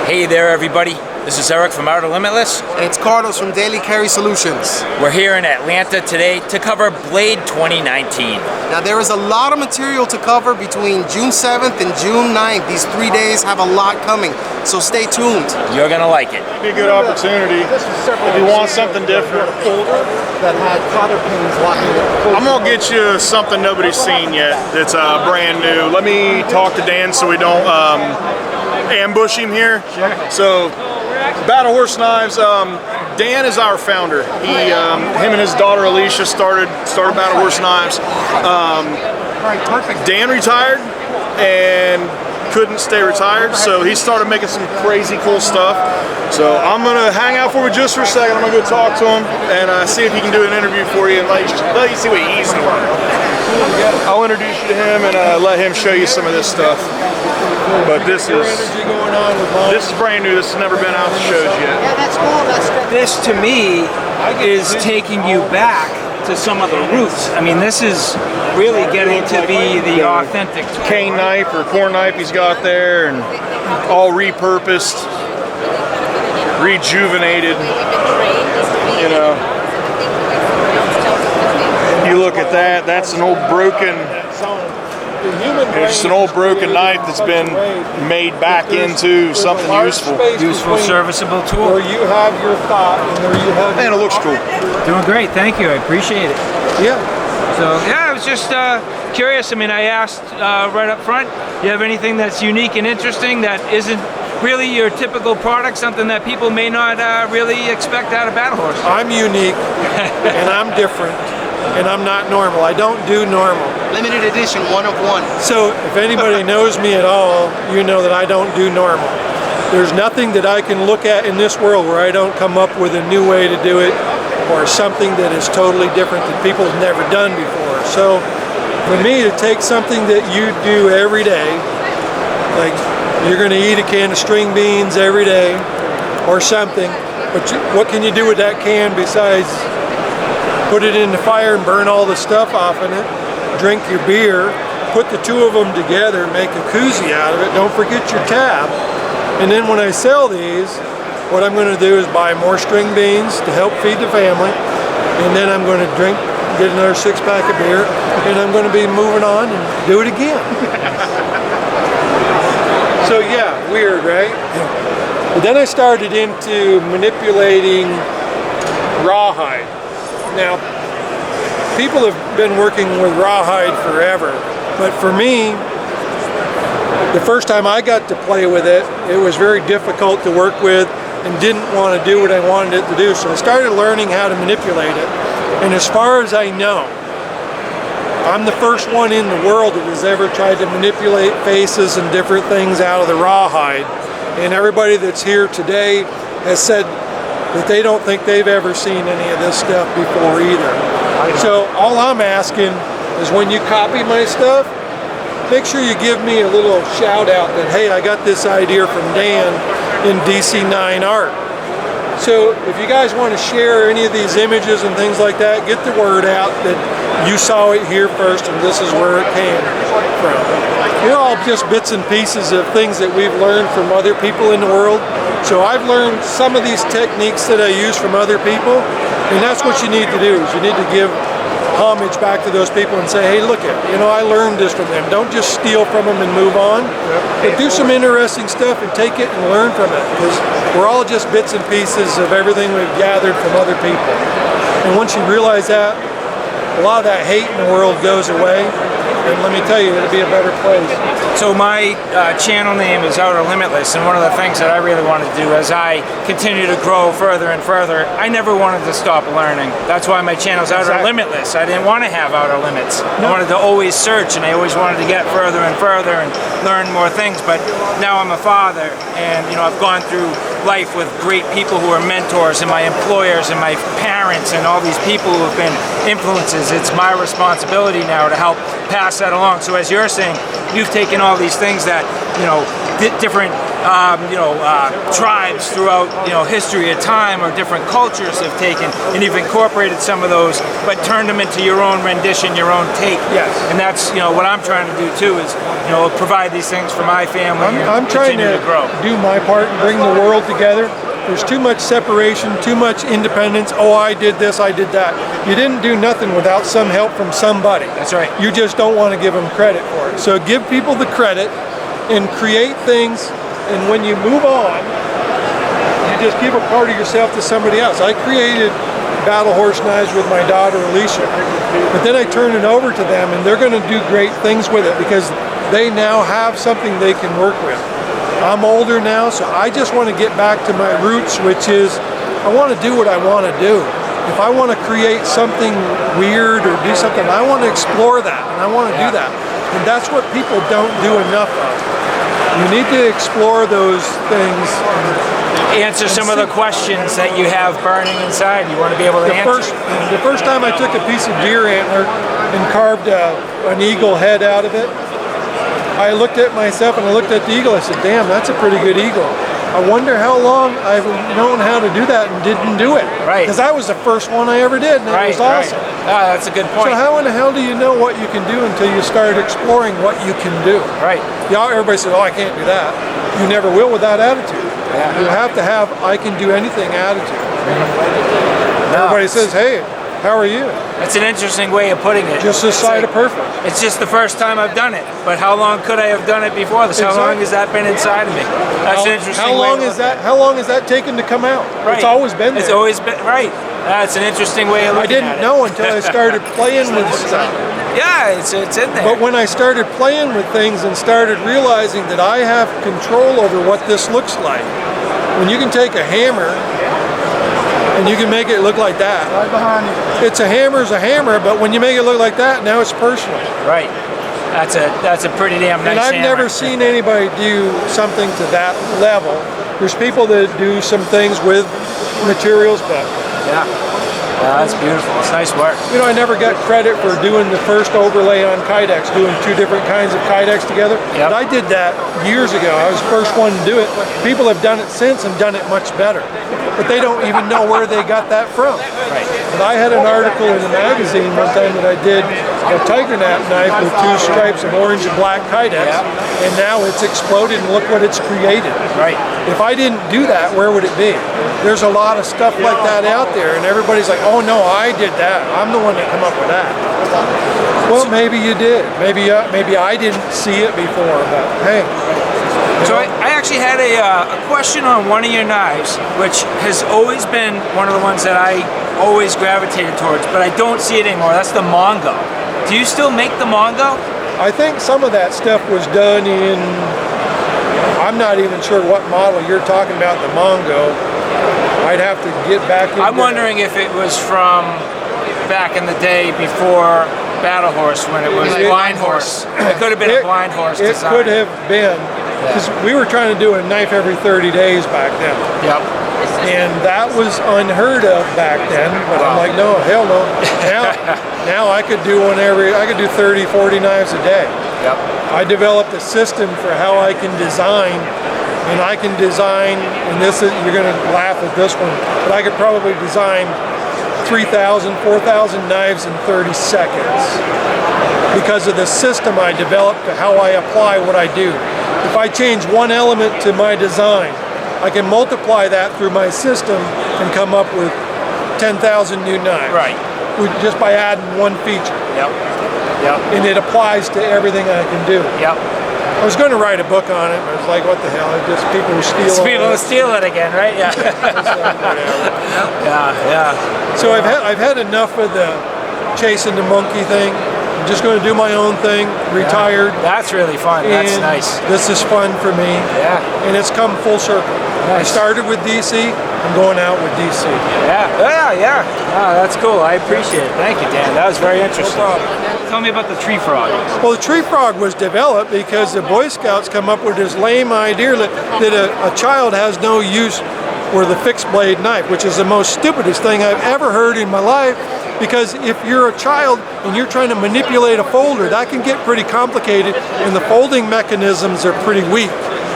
Hey there, everybody. This is Eric from Outer Limitless. And it's Carlos from Daily Carry Solutions. We're here in Atlanta today to cover Blade 2019. Now there is a lot of material to cover between June 7th and June 9th. These 3 days have a lot coming, so stay tuned. You're gonna like it. It'd be a good opportunity if you want something different. That had cotter pins locking it. I'm gonna get you something nobody's seen yet that's brand new. Let me talk to Dan so we don't ambush him here. So, Battle Horse Knives. Dan is our founder. Him and his daughter Alicia started Battle Horse Knives. Dan retired and couldn't stay retired, so he started making some crazy cool stuff. So I'm gonna hang out for you just for a second. I'm gonna go talk to him and see if he can do an interview for you and let you see what he's doing. I'll introduce you to him and let him show you some of this stuff. But this is brand new. This has never been out to shows yet. Yeah, that's cool. This to me is taking you back to some of the roots. I mean, this is really getting to be the authentic Cane knife or corn knife he's got there, and all repurposed, rejuvenated. You know, you look at that. That's an old broken. It's just an old broken knife that's been made back into something useful. serviceable tool. Where you have your thought and where you have. And it looks cool. Doing great, thank you, I appreciate it. Yeah. So yeah, I was just curious. I mean, I asked right up front, you have anything that's unique and interesting that isn't really your typical product, something that people may not really expect out of Battle Horse? I'm unique and I'm different and I'm not normal. I don't do normal. Limited edition, 1 of 1. So if anybody knows me at all, you know that I don't do normal. There's nothing that I can look at in this world where I don't come up with a new way to do it or something that is totally different that people have never done before. So for me to take something that you do every day, like you're going to eat a can of string beans every day or something, but what can you do with that can besides put it in the fire and burn all the stuff off in it, drink your beer, put the two of them together, make a koozie out of it, don't forget your tab. And then when I sell these, what I'm going to do is buy more string beans to help feed the family, and then I'm going to get another 6-pack of beer, and I'm going to be moving on and do it again. So yeah, weird, right? But then I started into manipulating rawhide. Now, people have been working with rawhide forever, but for me, the first time I got to play with it, it was very difficult to work with and didn't want to do what I wanted it to do. So I started learning how to manipulate it. And as far as I know, I'm the first one in the world that has ever tried to manipulate faces and different things out of the rawhide. And everybody that's here today has said that they don't think they've ever seen any of this stuff before either. So all I'm asking is when you copy my stuff, make sure you give me a little shout out that, hey, I got this idea from Dan in DC9 Art. So if you guys want to share any of these images and things like that, get the word out that you saw it here first and this is where it came from. They're all just bits and pieces of things that we've learned from other people in the world. So I've learned some of these techniques that I use from other people, and that's what you need to do, is you need to give homage back to those people and say, hey, look at, I learned this from them. Don't just steal from them and move on, but do some interesting stuff and take it and learn from it, because we're all just bits and pieces of everything we've gathered from other people. And once you realize that, a lot of that hate in the world goes away, and let me tell you, it'll be a better place. So my channel name is Outer Limitless, and one of the things that I really wanted to do as I continue to grow further and further, I never wanted to stop learning. That's why my channel is Outer Limitless. I didn't want to have outer limits. I wanted to always search, and I always wanted to get further and further and learn more things. But now I'm a father, and I've gone through life with great people who are mentors, and my employers, and my parents, and all these people who have been influences. It's my responsibility now to help pass that along. So as you're saying, you've taken all these things that, different tribes throughout history of time or different cultures have taken, and you've incorporated some of those, but turned them into your own rendition, your own take. Yes. And that's what I'm trying to do too, is provide these things for my family. I'm trying to grow. do my part and bring the world together. There's too much separation, too much independence. Oh, I did this, I did that. You didn't do nothing without some help from somebody. That's right. You just don't want to give them credit for it. So give people the credit and create things, and when you move on, you just give a part of yourself to somebody else. I created battle horse knives with my daughter Alicia, but then I turn it over to them, and they're going to do great things with it because they now have something they can work with. I'm older now, so I just want to get back to my roots, which is I want to do what I want to do. If I want to create something weird or do something, I want to explore that, and I want to do that. And that's what people don't do enough of. You need to explore those things. Answer some of the questions that you have burning inside. You want to be able to answer. The first time I took a piece of deer antler and carved an eagle head out of it, I looked at myself and I looked at the eagle. I said, damn, that's a pretty good eagle. I wonder how long I've known how to do that and didn't do it. Right. Because that was the first one I ever did, and it was awesome. Ah, that's a good point. So how in the hell do you know what you can do until you start exploring what you can do? Right. Yeah, everybody says, oh, I can't do that. You never will with that attitude. Yeah. You have to have I can do anything attitude. Everybody says, hey, how are you? That's an interesting way of putting it. Just this side of perfect. It's just the first time I've done it, but how long could I have done it before this? How long has that been inside of me? That's an interesting way to look at it. How long has that taken to come out? Right. It's always been there. It's always been, right. That's an interesting way of looking at it. I didn't know until I started playing with stuff. Yeah, it's in there. But when I started playing with things and started realizing that I have control over what this looks like, when you can take a hammer and you can make it look like that. Right behind you. It's a hammer, but when you make it look like that, now it's personal. Right. That's a pretty damn nice And I've hammer. never seen anybody do something to that level. There's people that do some things with materials, but yeah, that's beautiful. It's nice work. You know, I never got credit for doing the first overlay on Kydex, doing two different kinds of Kydex together. Yep. But I did that years ago. I was the first one to do it. People have done it since and done it much better. But they don't even know where they got that from. Right. But I had an article in a magazine one time that I did a tiger nap knife with two stripes of orange and black Kydex, and now it's exploded and look what it's created. Right. If I didn't do that, where would it be? There's a lot of stuff like that out there, and everybody's like, oh no, I did that. I'm the one that come up with that. Well, maybe you did. Maybe I didn't see it before, but hey. So I actually had a question on one of your knives, which has always been one of the ones that I always gravitated towards, but I don't see it anymore. That's the Mongo. Do you still make the Mongo? I think some of that stuff was done in, I'm not even sure what model you're talking about, the Mongo. I'd have to get back into I'm wondering if it was from back in the day before Battle Horse, when it was Blind Horse. It could have been a Blind Horse design. It could have been. Because we were trying to do a knife every 30 days back then. Yep. And that was unheard of back then, but I'm like, no, hell no. Now I could do I could do 30, 40 knives a day. Yep. I developed a system for how I can design, and I can design, and this is, you're gonna laugh at this one, but I could probably design 3,000, 4,000 knives in 30 seconds because of the system I developed to how I apply what I do. If I change one element to my design, I can multiply that through my system and come up with 10,000 new knives. Right. Just by adding one feature. Yep. Yep. And it applies to everything I can do. Yep. I was going to write a book on it, but I was like, what the hell? It's just people who steal it. People who steal it again, right? Yeah. Yeah. So I've had enough of the chasing the monkey thing. I'm just going to do my own thing, retired. That's really fun. That's and nice. This is fun for me. Yeah. And it's come full circle. I Nice. started with DC, I'm going out with DC. Yeah. Oh, that's cool. I appreciate it. Thank you, Dan. That was very interesting. Tell me about the tree frog. Well, the tree frog was developed because the Boy Scouts come up with this lame idea that a child has no use for the fixed blade knife, which is the most stupidest thing I've ever heard in my life. Because if you're a child and you're trying to manipulate a folder, that can get pretty complicated, and the folding mechanisms are pretty weak.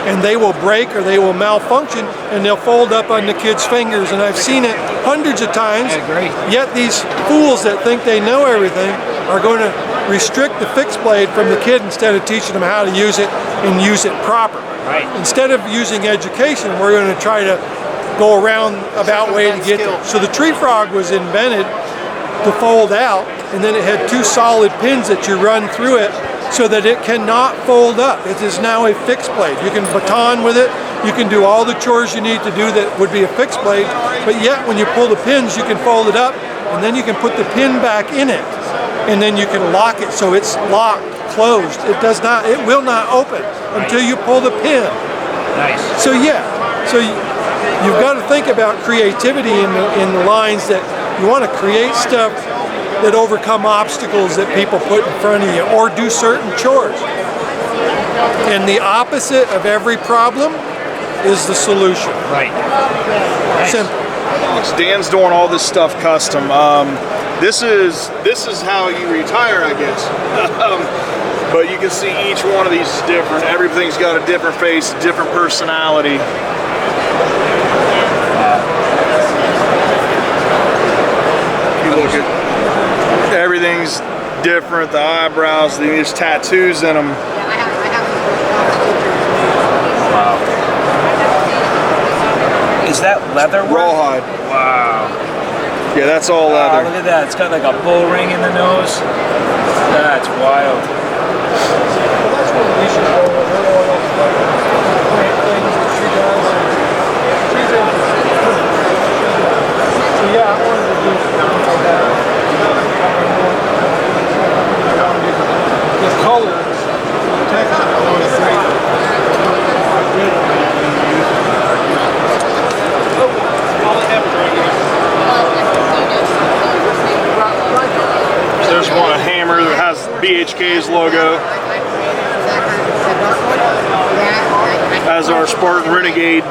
And they will break or they will malfunction, and they'll fold up on the kid's fingers. And I've seen it hundreds of times. I agree. Yet these fools that think they know everything are going to restrict the fixed blade from the kid instead of teaching them how to use it and use it proper. Right. Instead of using education, we're going to try to go around about way to get there. So the tree frog was invented to fold out, and then it had two solid pins that you run through it so that it cannot fold up. It is now a fixed blade. You can baton with it, you can do all the chores you need to do that would be a fixed blade, but yet when you pull the pins, you can fold it up, and then you can put the pin back in it, and then you can lock it so it's locked, closed. It will not open until you pull the pin. Nice. So yeah, you've got to think about creativity in the lines that you want to create stuff that overcome obstacles that people put in front of you or do certain chores. And the opposite of every problem is the solution. Right. Nice. Simple. Dan's doing all this stuff custom. This is how you retire, I guess. But you can see each one of these is different. Everything's got a different face, different personality. You look at everything's different. The eyebrows, there's tattoos in them. Wow. Is that leather work? Rawhide. Wow. Yeah, that's all leather. Look at that. It's got like a bull ring in the nose. That's wild. Well, that's what we should go with her oil stuff. Plant things that she does. She's interested. So yeah, I wanted to do something like that. The colors, the texture, I want to say. There's one, a hammer that has BHK's logo. Has our Spartan Renegade